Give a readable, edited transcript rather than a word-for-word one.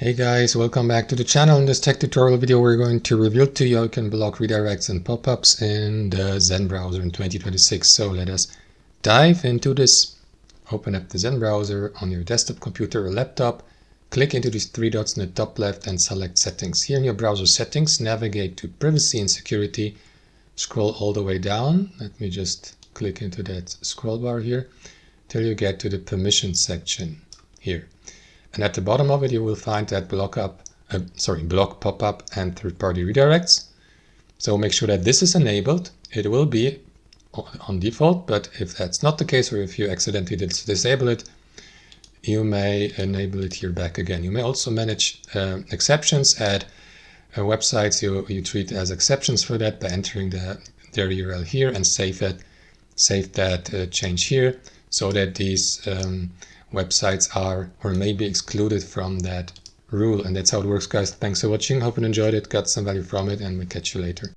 Hey guys, welcome back to the channel. In this tech tutorial video we're going to reveal to you how you can block redirects and pop-ups in the Zen browser in 2026. So let us dive into this. Open up the Zen browser on your desktop computer or laptop. Click into these three dots in the top left and select settings. Here in your browser settings, navigate to privacy and security. Scroll all the way down. Let me just click into that scroll bar here till you get to the permissions section here. And at the bottom of it, you will find that block pop-up and third-party redirects. So make sure that this is enabled. It will be on default, but if that's not the case, or if you accidentally disable it, you may enable it here back again. You may also manage exceptions, add websites you treat as exceptions for that by entering their URL here and save that change here, so that these websites are or may be excluded from that rule. And that's how it works, guys. Thanks for watching. Hope you enjoyed it, got some value from it, and we'll catch you later.